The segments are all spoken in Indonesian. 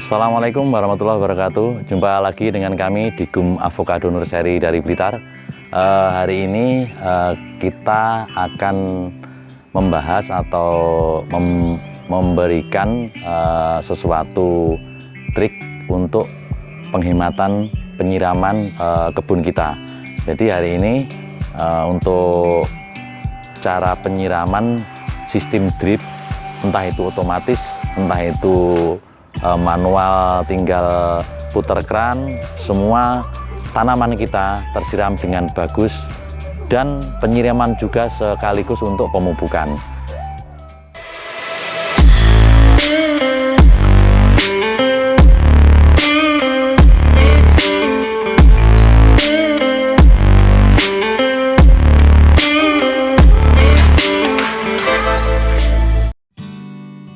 Assalamualaikum warahmatullahi wabarakatuh. Jumpa lagi dengan kami di GUM Avocado Nursery dari Blitar. Hari ini kita akan membahas atau memberikan sesuatu trik untuk penghematan penyiraman kebun kita. Jadi hari ini untuk cara penyiraman sistem drip, entah itu otomatis, entah itu manual, tinggal putar keran, semua tanaman kita tersiram dengan bagus, dan penyiraman juga sekaligus untuk pemupukan.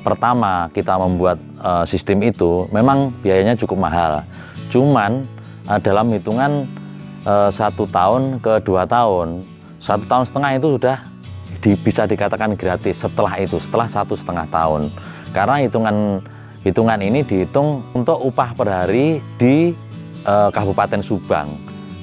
Pertama kita membuat sistem itu memang biayanya cukup mahal, cuman dalam hitungan 1 tahun ke 2 tahun, 1,5 tahun itu sudah bisa dikatakan gratis setelah 1,5 tahun, karena hitungan ini dihitung untuk upah per hari di Kabupaten Subang.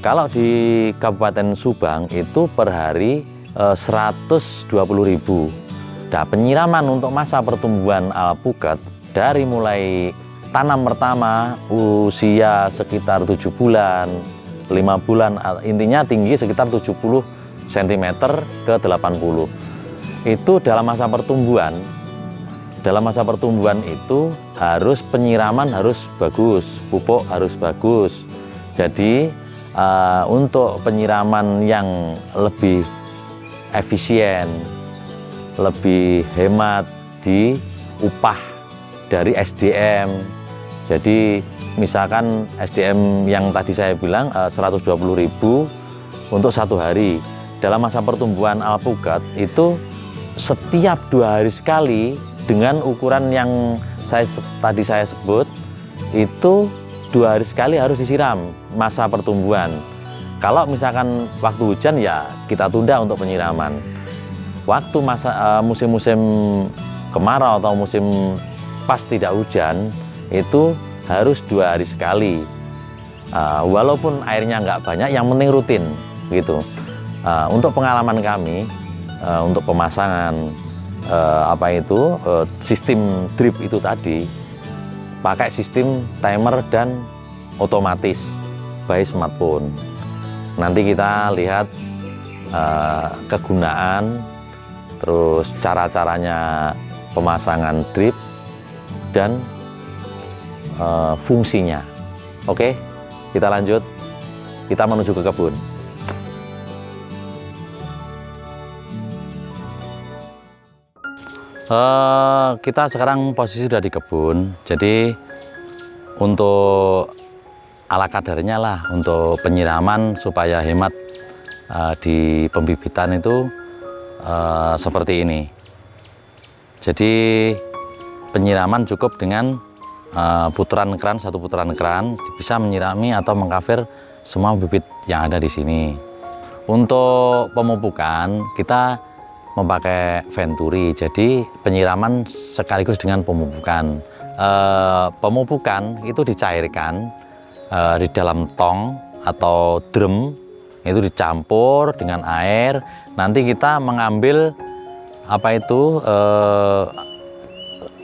Kalau di Kabupaten Subang itu per hari 120.000. Nah, penyiraman untuk masa pertumbuhan alpukat dari mulai tanam pertama usia sekitar 7 bulan, 5 bulan, intinya tinggi sekitar 70 cm ke 80. Itu dalam masa pertumbuhan. Dalam masa pertumbuhan itu harus penyiraman harus bagus, pupuk harus bagus. Jadi untuk penyiraman yang lebih efisien, lebih hemat di upah dari SDM. Jadi misalkan SDM yang tadi saya bilang 120.000 untuk 1 hari. Dalam masa pertumbuhan alpukat itu setiap 2 hari sekali dengan ukuran yang tadi saya sebut, itu 2 hari sekali harus disiram masa pertumbuhan. Kalau misalkan waktu hujan ya kita tunda untuk penyiraman. Waktu musim-musim kemarau atau musim pas tidak hujan itu harus 2 hari sekali. Walaupun airnya nggak banyak, yang penting rutin gitu. Untuk pengalaman kami untuk pemasangan sistem drip itu tadi pakai sistem timer dan otomatis by smartphone. Nanti kita lihat kegunaan, terus cara-caranya pemasangan drip dan fungsinya. Oke, kita lanjut, kita menuju ke kebun. Kita sekarang posisi sudah di kebun, jadi untuk ala kadarnya lah untuk penyiraman supaya hemat di pembibitan itu seperti ini. Jadi penyiraman cukup dengan satu putaran keran bisa menyirami atau mengcover semua bibit yang ada di sini. Untuk pemupukan kita memakai Venturi, jadi penyiraman sekaligus dengan pemupukan. Pemupukan itu dicairkan di dalam tong atau drum, itu dicampur dengan air. Nanti kita mengambil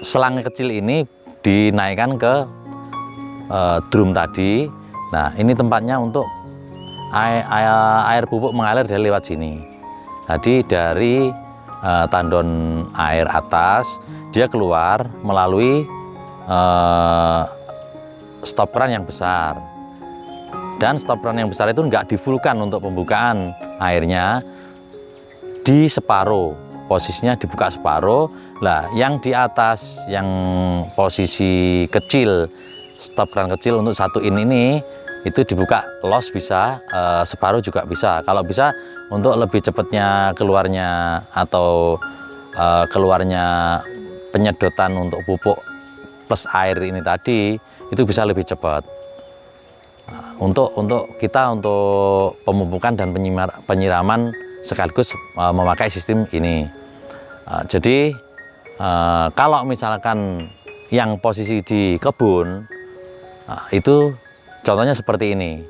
selang kecil ini dinaikkan ke drum tadi. Nah, ini tempatnya untuk air pupuk mengalir dari lewat sini. Jadi dari tandon air atas dia keluar melalui stop keran yang besar. Dan stop keran yang besar itu nggak difulkan untuk pembukaan airnya, di separuh, posisinya dibuka separuh. Lah, yang di atas, yang posisi kecil, stop keran kecil untuk 1 in ini, itu dibuka los bisa, separuh juga bisa. Kalau bisa untuk lebih cepatnya keluarnya atau keluarnya penyedotan untuk pupuk plus air ini tadi, itu bisa lebih cepat. Untuk pemupukan dan penyiraman sekaligus memakai sistem ini. Jadi kalau misalkan yang posisi di kebun Nah, itu contohnya seperti ini.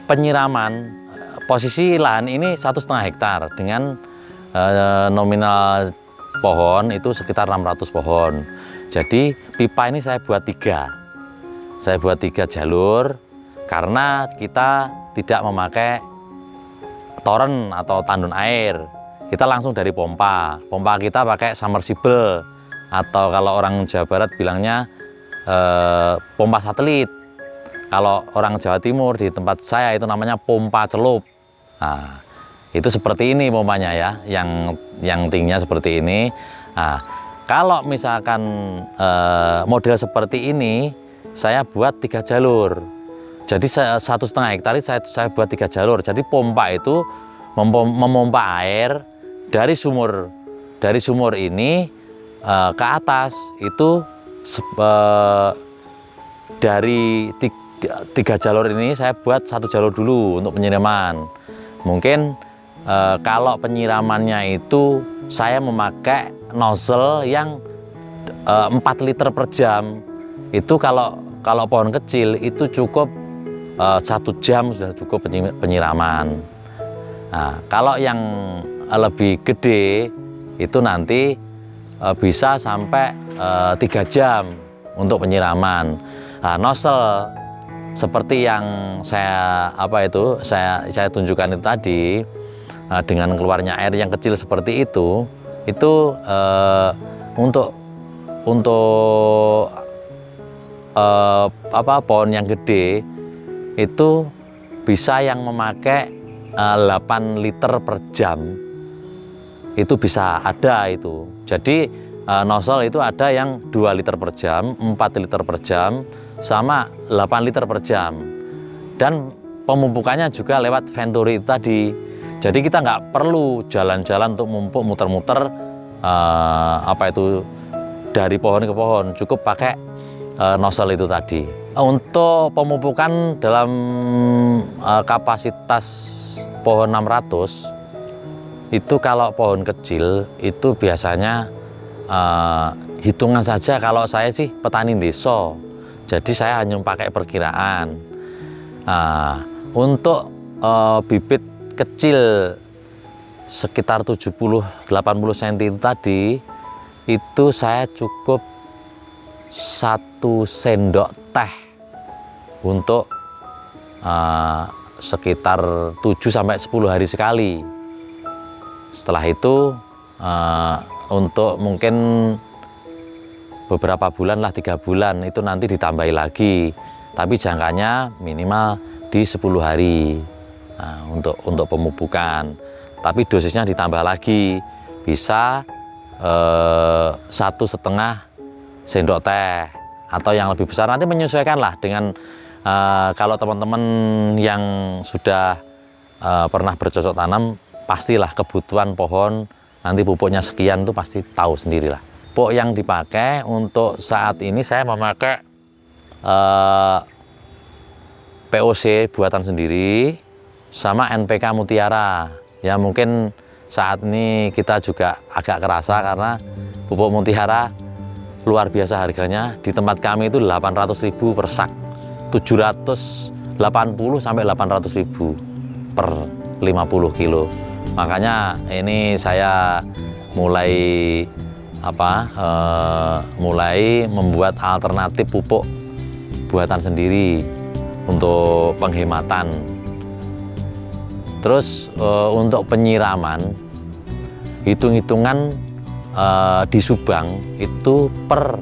Penyiraman, posisi lahan ini 1,5 hektar dengan nominal pohon itu sekitar 600 pohon. Jadi pipa ini saya buat 3. Saya buat 3 jalur karena kita tidak memakai toren atau tandon air. Kita langsung dari pompa. Pompa kita pakai submersible atau kalau orang Jawa Barat bilangnya pompa satelit. Kalau orang Jawa Timur di tempat saya itu namanya pompa celup. Nah, itu seperti ini pompanya ya, yang tingginya seperti ini. Nah, kalau misalkan model seperti ini, saya buat 3 jalur. Jadi 1,5 hektar saya buat 3 jalur. Jadi pompa itu memompa air dari sumur ini ke atas itu dari 3 jalur ini saya buat 1 jalur dulu untuk penyiraman. Mungkin kalau penyiramannya itu saya memakai nozzle yang 4 liter per jam. Itu kalau pohon kecil itu cukup 1 jam sudah cukup penyiraman. Nah, kalau yang lebih gede itu nanti bisa sampai 3 jam untuk penyiraman. Nah, nozzle seperti yang saya tunjukkan itu tadi, dengan keluarnya air yang kecil seperti itu untuk pohon yang gede itu bisa yang memakai 8 liter per jam, itu bisa ada itu. Jadi nozzle itu ada yang 2 liter per jam, 4 liter per jam, sama 8 liter per jam. Dan pemupukannya juga lewat venturi itu tadi. Jadi kita nggak perlu jalan-jalan untuk mumpuk muter-muter dari pohon ke pohon, cukup pakai nozzle itu tadi. Untuk pemupukan dalam kapasitas pohon 600 itu, kalau pohon kecil itu biasanya hitungan saja. Kalau saya sih petani desa, jadi saya hanya pakai perkiraan. Untuk bibit kecil sekitar 70-80 cm itu tadi, itu saya cukup 1 sendok teh untuk sekitar 7-10 hari sekali. Setelah itu untuk mungkin beberapa bulan lah, 3 bulan itu nanti ditambahi lagi, tapi jangkanya minimal di 10 hari. Nah, untuk pemupukan, tapi dosisnya ditambah lagi, bisa 1,5 sendok teh atau yang lebih besar, nanti menyesuaikan lah dengan kalau teman-teman yang sudah pernah bercocok tanam, pastilah kebutuhan pohon nanti pupuknya sekian tuh pasti tahu sendirilah. Pupuk yang dipakai untuk saat ini saya memakai POC buatan sendiri sama NPK Mutiara. Ya mungkin saat ini kita juga agak kerasa karena pupuk Mutiara luar biasa harganya. Di tempat kami itu 800.000 per sak, 780 sampai 800.000 per 50 kilo. Makanya ini saya mulai membuat alternatif pupuk buatan sendiri untuk penghematan. Terus untuk penyiraman, hitung-hitungan di Subang itu per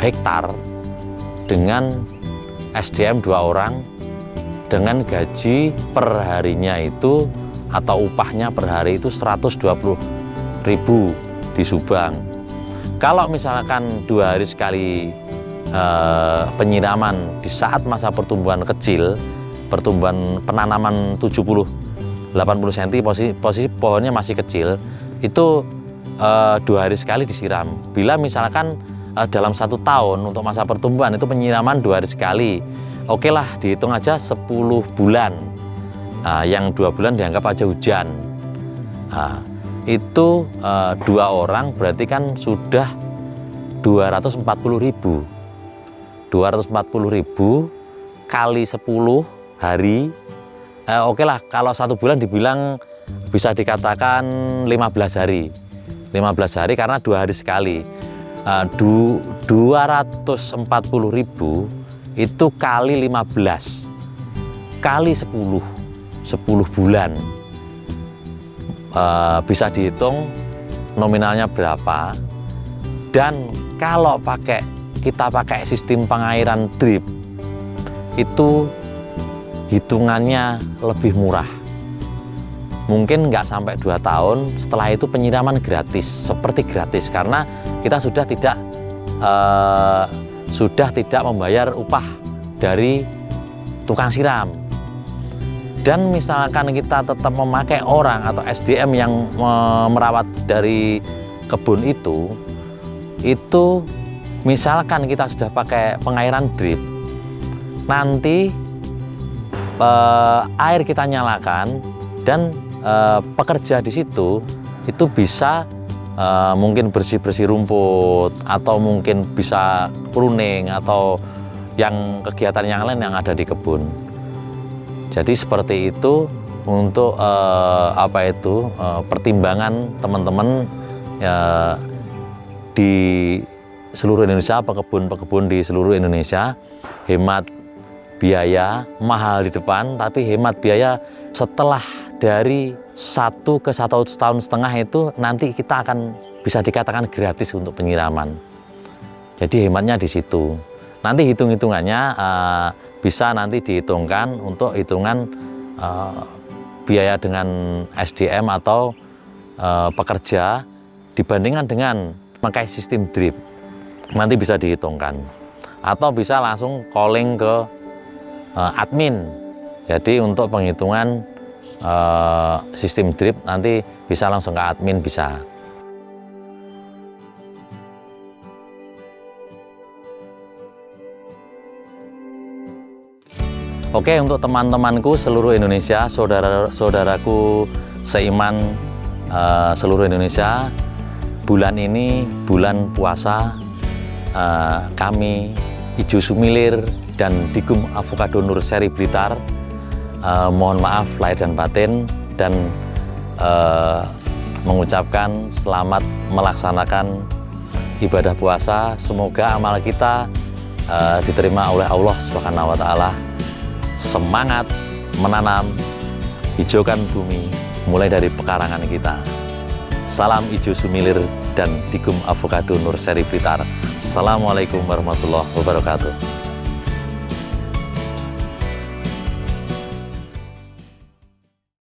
hektar dengan SDM 2 orang dengan gaji per harinya itu atau upahnya per hari itu 120.000 di Subang. Kalau misalkan 2 hari sekali penyiraman di saat masa pertumbuhan kecil, pertumbuhan penanaman 70-80 cm, posisi pohonnya masih kecil, itu 2 hari sekali disiram. Bila misalkan dalam 1 tahun untuk masa pertumbuhan itu penyiraman 2 hari sekali, oke lah, dihitung aja 10 bulan. Yang 2 bulan dianggap aja hujan. Itu 2 orang berarti kan sudah 240.000. 240.000 kali 10 hari. Oke lah, kalau 1 bulan dibilang bisa dikatakan 15 hari. 15 hari karena 2 hari sekali. 240.000 itu kali 15 kali 10 bulan. Bisa dihitung nominalnya berapa. Dan kalau kita pakai sistem pengairan drip, itu hitungannya lebih murah. Mungkin nggak sampai 2 tahun, setelah itu penyiraman gratis, seperti gratis, karena kita sudah tidak membayar upah dari tukang siram. Dan misalkan kita tetap memakai orang atau SDM yang merawat dari kebun itu misalkan kita sudah pakai pengairan drip, nanti air kita nyalakan dan pekerja di situ itu bisa mungkin bersih-bersih rumput, atau mungkin bisa pruning, atau yang kegiatan yang lain yang ada di kebun. Jadi seperti itu untuk pertimbangan teman-teman di seluruh Indonesia, pekebun-pekebun di seluruh Indonesia. Hemat biaya, mahal di depan, tapi hemat biaya setelah dari 1 ke 1,5 tahun itu nanti kita akan bisa dikatakan gratis untuk penyiraman. Jadi hematnya di situ. Nanti hitung-hitungannya bisa nanti dihitungkan untuk hitungan biaya dengan SDM atau pekerja dibandingkan dengan pakai sistem drip. Nanti bisa dihitungkan, atau bisa langsung calling ke admin. Jadi untuk penghitungan sistem drip nanti bisa langsung ke admin, bisa. Oke, untuk teman-temanku seluruh Indonesia, saudara-saudaraku seiman seluruh Indonesia, bulan ini bulan puasa. Kami Ijo Sumilir dan Dikum Avocado Nursery Blitar mohon maaf lahir dan batin, dan mengucapkan selamat melaksanakan ibadah puasa. Semoga amal kita diterima oleh Allah Subhanahu wa Ta'ala. Semangat menanam, hijaukan bumi mulai dari pekarangan kita. Salam Ijo Sumilir dan Dikum Avocado Nursery Blitar. Assalamualaikum warahmatullahi wabarakatuh.